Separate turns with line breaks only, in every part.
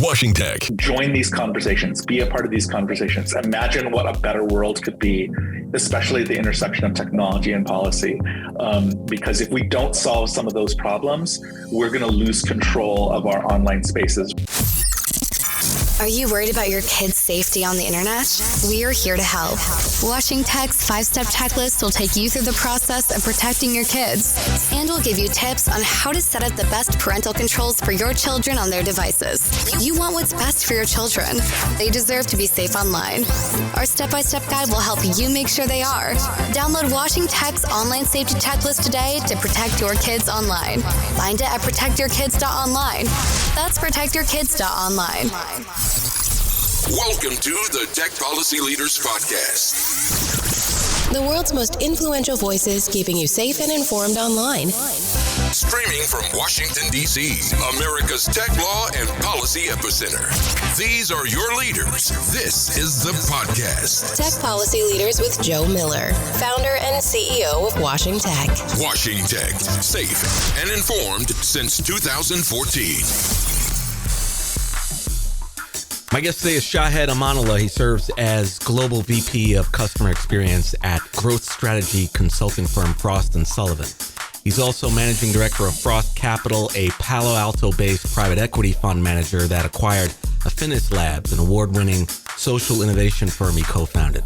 WashingTECH.
Join these conversations. Be a part of these conversations. Imagine what a better world could be, especially at the intersection of technology and policy. Because if we don't solve some of those problems, we're going to lose control of our online spaces.
Are you worried about your kids' safety on the internet? We are here to help. WashingTECH's 5-step checklist will take you through the process of protecting your kids, and will give you tips on how to set up the best parental controls for your children on their devices. You want what's best for your children. They deserve to be safe online. Our step-by-step guide will help you make sure they are. Download WashingTECH's online safety checklist today to protect your kids online. Find it at protectyourkids.online. That's protectyourkids.online.
Welcome to the Tech Policy Leaders Podcast.
The world's most influential voices keeping you safe and informed online.
Streaming from Washington, D.C., America's tech law and policy epicenter. These are your leaders. This is the podcast.
Tech Policy Leaders with Joe Miller, founder and CEO of WashingTECH.
WashingTECH, safe and informed since 2014.
My guest today is Shahed Amanullah. He serves as Global VP of Customer Experience at growth strategy consulting firm Frost & Sullivan. He's also Managing Director of Frost Capital, a Palo Alto-based private equity fund manager that acquired Affinis Labs, an award-winning social innovation firm he co-founded.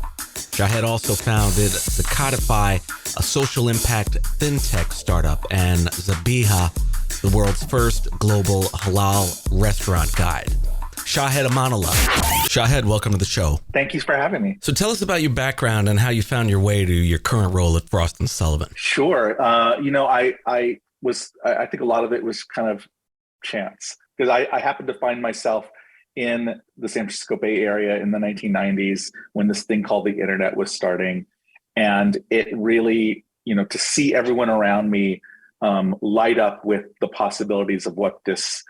Shahed also founded the Codify, a social impact fintech startup, and Zabiha, the world's first global halal restaurant guide. Shahed Amanullah. Shahed, welcome to the show.
Thank you for having me.
So tell us about your background and how you found your way to your current role at Frost & Sullivan.
Sure. I think a lot of it was kind of chance, because I happened to find myself in the San Francisco Bay Area in the 1990s when this thing called the internet was starting. And it really, to see everyone around me light up with the possibilities of what this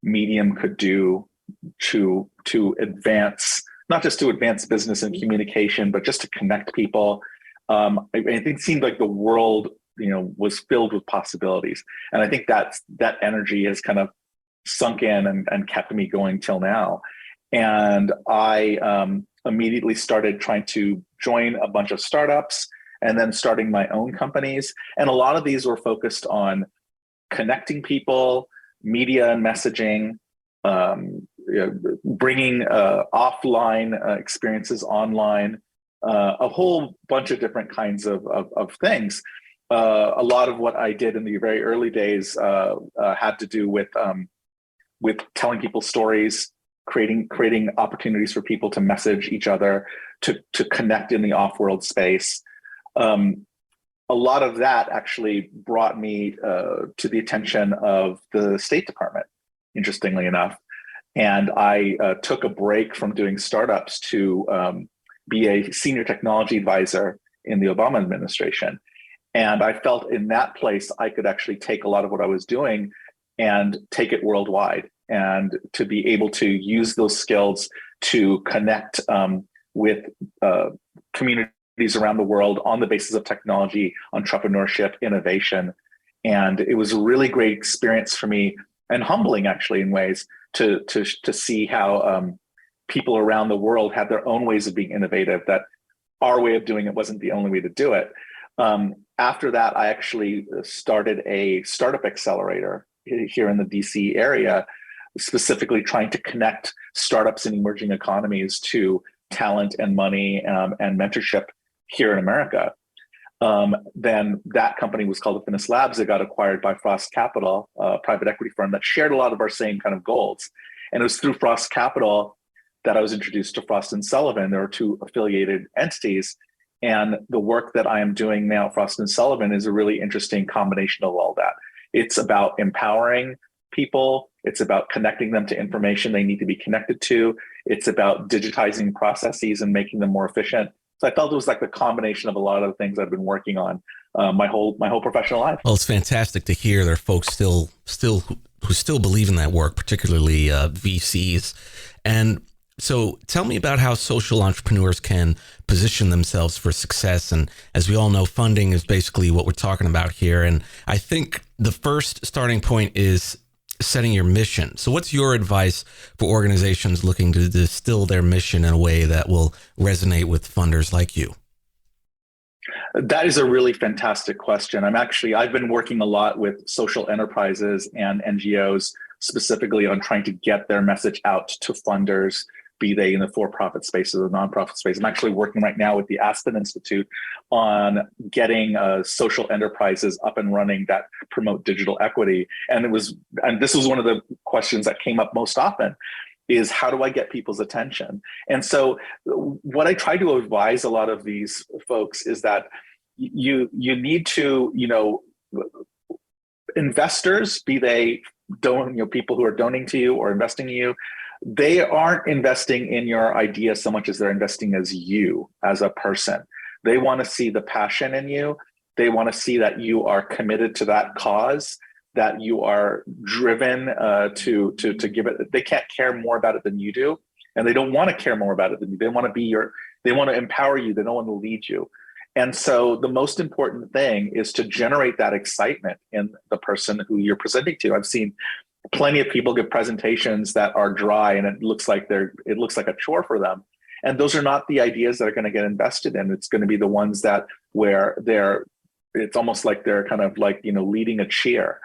medium could do to advance, not just to advance business and communication, but just to connect people. It seemed like the world, was filled with possibilities. And I think that energy has kind of sunk in and kept me going till now. And I immediately started trying to join a bunch of startups and then starting my own companies. And a lot of these were focused on connecting people, media and messaging, bringing offline experiences online, a whole bunch of different kinds of things. A lot of what I did in the very early days had to do with telling people stories, creating opportunities for people to message each other, to connect in the off-world space. A lot of that actually brought me to the attention of the State Department, interestingly enough. And I took a break from doing startups to be a senior technology advisor in the Obama administration. And I felt in that place, I could actually take a lot of what I was doing and take it worldwide, and to be able to use those skills to connect with communities around the world on the basis of technology, entrepreneurship, innovation. And it was a really great experience for me, and humbling actually in ways, to see how people around the world had their own ways of being innovative, that our way of doing it wasn't the only way to do it. After that, I actually started a startup accelerator here in the DC area, specifically trying to connect startups in emerging economies to talent and money and mentorship here in America. Then that company was called Affinis Labs. It got acquired by Frost Capital, a private equity firm that shared a lot of our same kind of goals. And it was through Frost Capital that I was introduced to Frost & Sullivan. There are two affiliated entities. And the work that I am doing now at Frost & Sullivan is a really interesting combination of all that. It's about empowering people. It's about connecting them to information they need to be connected to. It's about digitizing processes and making them more efficient. So I felt it was like the combination of a lot of the things I've been working on my whole professional life.
Well, it's fantastic to hear there are folks who still believe in that work, particularly VCs. And so tell me about how social entrepreneurs can position themselves for success. And as we all know, funding is basically what we're talking about here. And I think the first starting point is setting your mission. So what's your advice for organizations looking to distill their mission in a way that will resonate with funders like you?
That is a really fantastic question. I've been working a lot with social enterprises and NGOs specifically on trying to get their message out to funders, be they in the for-profit space or the nonprofit space. I'm actually working right now with the Aspen Institute on getting social enterprises up and running that promote digital equity. And this was one of the questions that came up most often, is how do I get people's attention? And so what I try to advise a lot of these folks is that you need to, investors, be they people who are donating to you or investing in you, they aren't investing in your idea so much as they're investing as you, as a person. They want to see the passion in you. They want to see that you are committed to that cause, that you are driven to give it. They can't care more about it than you do, and they don't want to care more about it than you. They want to empower you. They don't want to lead you. And so the most important thing is to generate that excitement in the person who you're presenting to. I've seen plenty of people give presentations that are dry and it looks like a chore for them. And those are not the ideas that are going to get invested in. It's going to be the ones that where it's almost like they're kind of like, leading a cheer.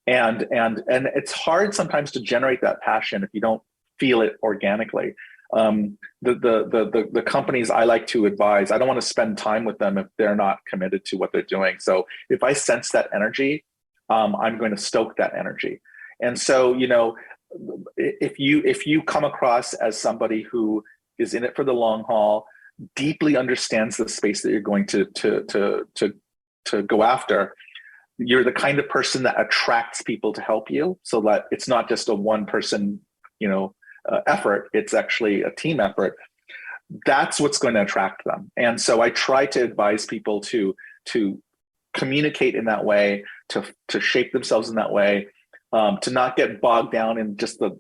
And it's hard sometimes to generate that passion if you don't feel it organically. The companies I like to advise, I don't want to spend time with them if they're not committed to what they're doing. So if I sense that energy, I'm going to stoke that energy. And so, if you come across as somebody who is in it for the long haul, deeply understands the space that you're going to go after, you're the kind of person that attracts people to help you, so that it's not just a one person, effort. It's actually a team effort. That's what's going to attract them. And so I try to advise people to communicate in that way, to shape themselves in that way. To not get bogged down in just the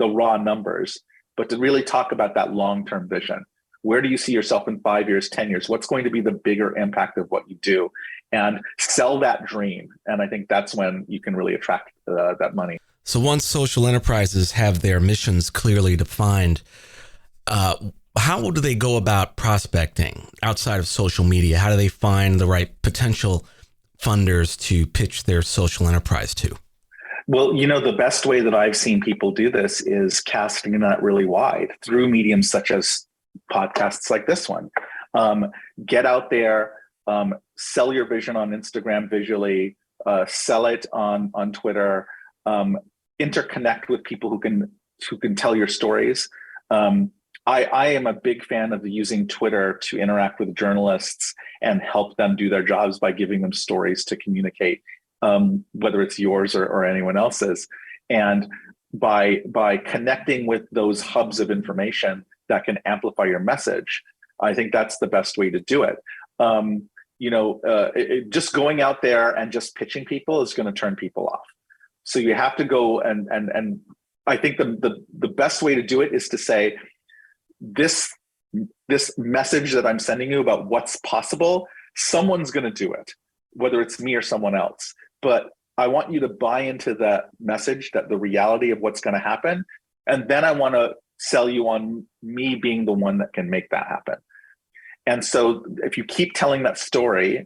raw numbers, but to really talk about that long-term vision. Where do you see yourself in 5 years, 10 years? What's going to be the bigger impact of what you do? And sell that dream. And I think that's when you can really attract that money.
So once social enterprises have their missions clearly defined, how do they go about prospecting outside of social media? How do they find the right potential funders to pitch their social enterprise to?
Well, the best way that I've seen people do this is casting that really wide through mediums such as podcasts like this one. Get out there, sell your vision on Instagram visually, sell it on Twitter, interconnect with people who can tell your stories. I am a big fan of using Twitter to interact with journalists and help them do their jobs by giving them stories to communicate. Whether it's yours or anyone else's, and by connecting with those hubs of information that can amplify your message, I think that's the best way to do it. Just going out there and just pitching people is going to turn people off. So you have to go and I think the best way to do it is to say, this message that I'm sending you about what's possible, someone's going to do it, whether it's me or someone else. But I want you to buy into that message, that the reality of what's going to happen. And then I want to sell you on me being the one that can make that happen. And so if you keep telling that story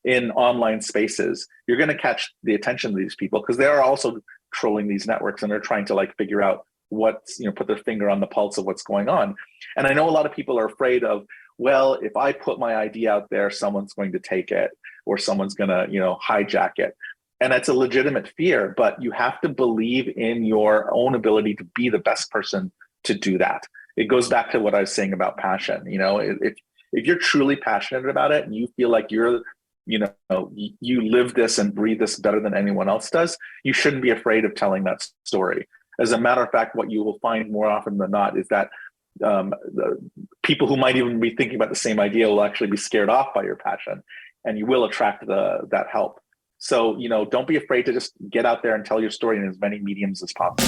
in online spaces, you're going to catch the attention of these people, because they are also trolling these networks and they're trying to figure out put their finger on the pulse of what's going on. And I know a lot of people are afraid of, well, if I put my idea out there, someone's going to take it or someone's going to, hijack it. And that's a legitimate fear, but you have to believe in your own ability to be the best person to do that. It goes back to what I was saying about passion. If you're truly passionate about it and you feel like you live this and breathe this better than anyone else does, you shouldn't be afraid of telling that story. As a matter of fact, what you will find more often than not is that the people who might even be thinking about the same idea will actually be scared off by your passion, and you will attract that help. So, don't be afraid to just get out there and tell your story in as many mediums as possible.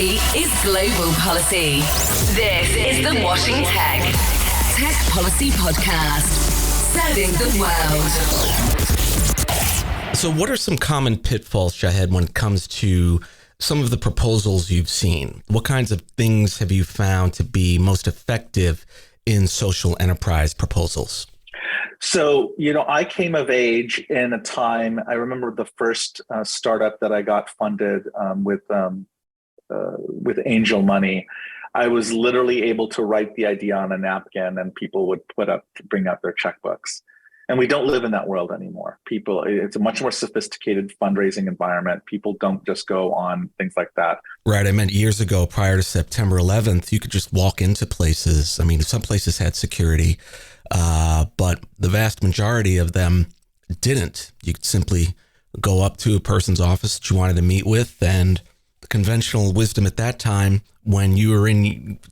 policy is global policy. This is the WashingTECH Tech Policy Podcast, serving the world.
So what are some common pitfalls, Shahed, when it comes to some of the proposals you've seen? What kinds of things have you found to be most effective in social enterprise proposals?
So, I came of age in a time, I remember the first startup that I got funded with angel money. I was literally able to write the idea on a napkin and people would bring out their checkbooks. And we don't live in that world anymore. It's a much more sophisticated fundraising environment. People don't just go on things like that.
Right. I meant years ago, prior to September 11th, you could just walk into places. I mean, some places had security, but the vast majority of them didn't. You could simply go up to a person's office that you wanted to meet with, and the conventional wisdom at that time, when you were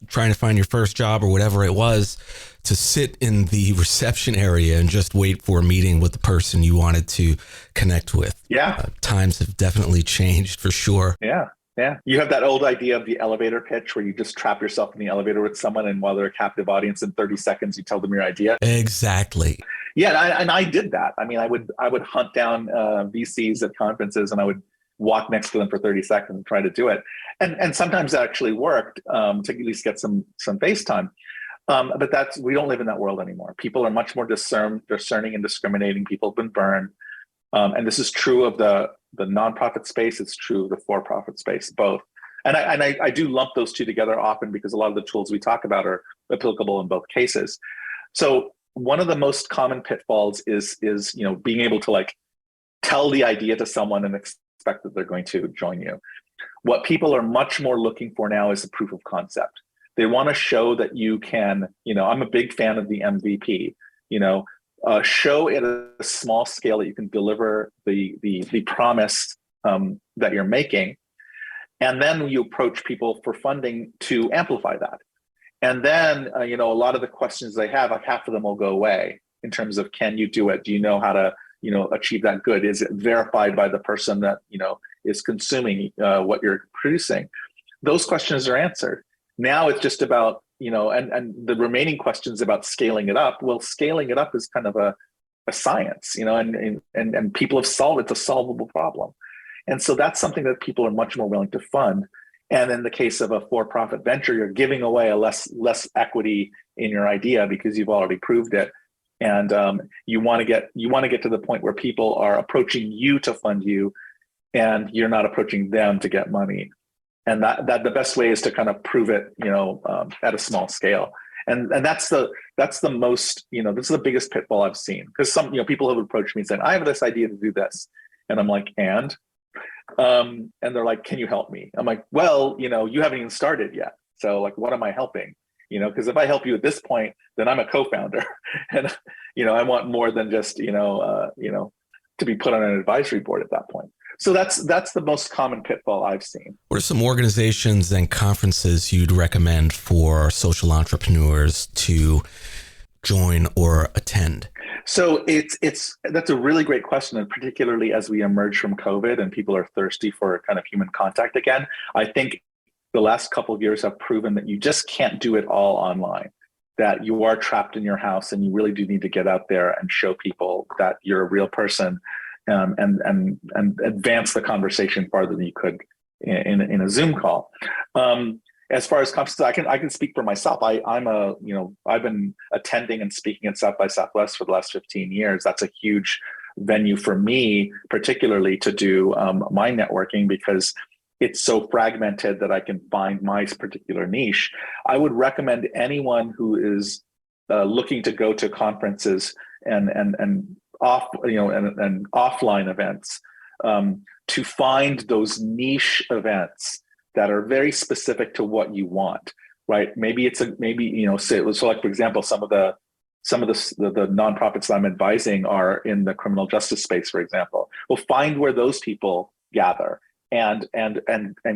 trying to find your first job or whatever it was, to sit in the reception area and just wait for a meeting with the person you wanted to connect with.
Yeah.
Times have definitely changed for sure.
Yeah. Yeah. You have that old idea of the elevator pitch where you just trap yourself in the elevator with someone, and while they're a captive audience, in 30 seconds, you tell them your idea.
Exactly.
Yeah. And I did that. I mean, I would hunt down VCs at conferences and I would walk next to them for 30 seconds and try to do it. And sometimes that actually worked to at least get some face time. But we don't live in that world anymore. People are much more discerning and discriminating. People have been burned. And this is true of the nonprofit space. It's true of the for-profit space, both. And I do lump those two together often because a lot of the tools we talk about are applicable in both cases. So one of the most common pitfalls is being able to tell the idea to someone and expect that they're going to join you. What people are much more looking for now is a proof of concept. They want to show that you can, I'm a big fan of the MVP, show at a small scale that you can deliver the promise that you're making. And then you approach people for funding to amplify that. And then, a lot of the questions they have, half of them will go away in terms of, can you do it? Do you know how to, achieve that good? Is it verified by the person that, is consuming what you're producing? Those questions are answered. Now it's just about, and the remaining questions about scaling it up. Well, scaling it up is kind of a science, and people have solved it's a solvable problem. And so that's something that people are much more willing to fund. And in the case of a for-profit venture, you're giving away a less equity in your idea because you've already proved it. And you want to get to the point where people are approaching you to fund you, and you're not approaching them to get money. And that the best way is to kind of prove it, at a small scale. And that's the most, this is the biggest pitfall I've seen, because some, people have approached me saying, I have this idea to do this. And I'm like, and they're like, can you help me? I'm like, well, you haven't even started yet. So what am I helping? Because if I help you at this point, then I'm a co-founder and, I want more than just, to be put on an advisory board at that point. So that's the most common pitfall I've seen. What
are some organizations and conferences you'd recommend for social entrepreneurs to join or attend?
So that's a really great question, and particularly as we emerge from COVID and people are thirsty for kind of human contact again. I think the last couple of years have proven that you just can't do it all online, that you are trapped in your house and you really do need to get out there and show people that you're a real person. And advance the conversation farther than you could in a Zoom call. As far as conferences, I can speak for myself. I've been attending and speaking at South by Southwest for the last 15 years. That's a huge venue for me, particularly to do my networking, because it's so fragmented that I can find my particular niche. I would recommend anyone who is looking to go to conferences and offline events, to find those niche events that are very specific to what you want, right? Maybe so like, for example, some of the nonprofits that I'm advising are in the criminal justice space, for example. Well, find where those people gather and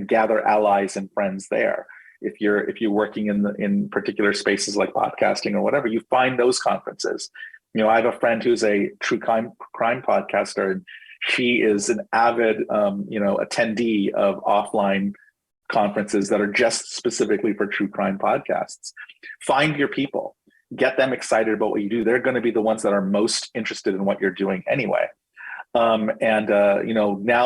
gather allies and friends there. If you're working in particular spaces like podcasting or whatever, you find those conferences. I have a friend who's a true crime podcaster, and she is an avid, attendee of offline conferences that are just specifically for true crime podcasts. Find your people, get them excited about what you do. They're going to be the ones that are most interested in what you're doing anyway. Now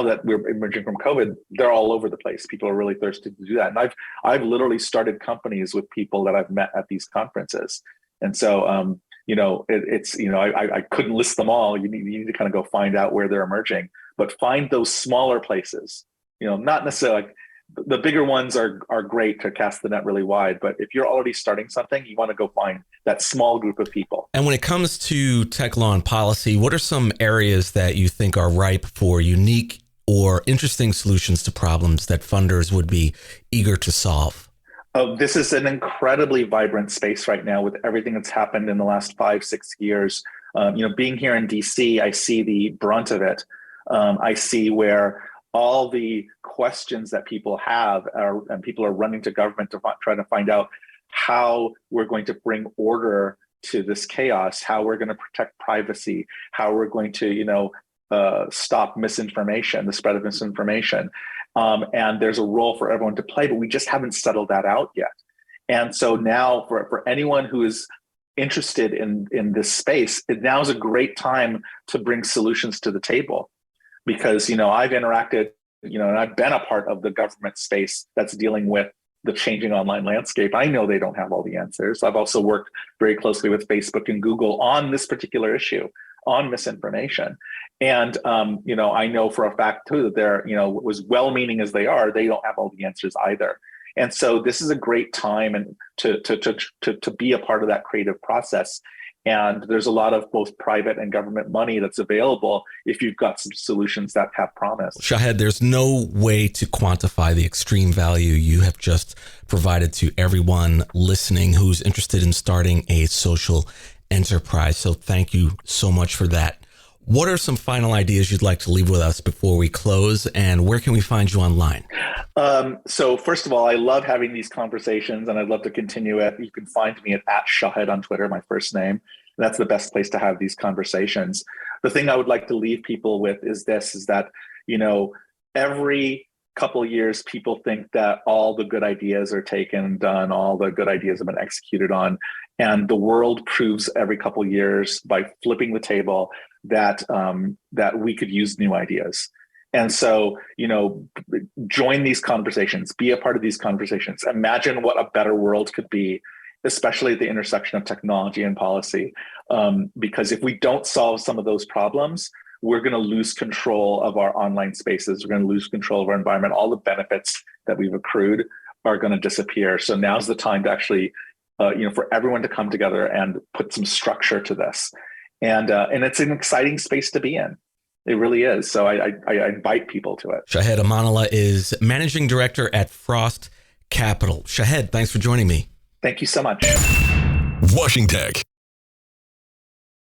that we're emerging from COVID, they're all over the place. People are really thirsty to do that. And I've literally started companies with people that I've met at these conferences. And so, I couldn't list them all. You need to kind of go find out where they're emerging, but find those smaller places, not necessarily like the bigger ones are great to cast the net really wide. But if you're already starting something, you want to go find that small group of people.
And when it comes to tech law and policy, what are some areas that you think are ripe for unique or interesting solutions to problems that funders would be eager to solve?
This is an incredibly vibrant space right now with everything that's happened in the last 5-6 years. Being here in DC, I see the brunt of it. I see where all the questions that people have and people are running to government to try to find out how we're going to bring order to this chaos, how we're going to protect privacy, how we're going to, stop misinformation, the spread of misinformation. And there's a role for everyone to play, but we just haven't settled that out yet. And so now for anyone who is interested in this space, now is a great time to bring solutions to the table. Because, I've interacted, and I've been a part of the government space that's dealing with the changing online landscape. I know they don't have all the answers. I've also worked very closely with Facebook and Google on this particular issue, on misinformation. And, I know for a fact too that they're, as well-meaning as they are, they don't have all the answers either. And so this is a great time and to be a part of that creative process. And there's a lot of both private and government money that's available if you've got some solutions that have promise.
Shahed, there's no way to quantify the extreme value you have just provided to everyone listening who's interested in starting a social enterprise. So thank you so much for that. What are some final ideas you'd like to leave with us before we close, and where can we find you online?
So first of all, I love having these conversations and I'd love to continue it. You can find me at @Shahed on Twitter, my first name. That's the best place to have these conversations. The thing I would like to leave people with is that, every couple of years, people think that all the good ideas are taken and done, all the good ideas have been executed on. And the world proves every couple of years by flipping the table that we could use new ideas. And so, join these conversations, be a part of these conversations. Imagine what a better world could be, especially at the intersection of technology and policy. Because if we don't solve some of those problems, we're going to lose control of our online spaces. We're going to lose control of our environment. All the benefits that we've accrued are going to disappear. So now's the time to actually, for everyone to come together and put some structure to this. And it's an exciting space to be in. It really is. So I invite people to it.
Shahed Amanullah is Managing Director at Frost Capital. Shahed, thanks for joining me.
Thank you so much.
WashingTECH.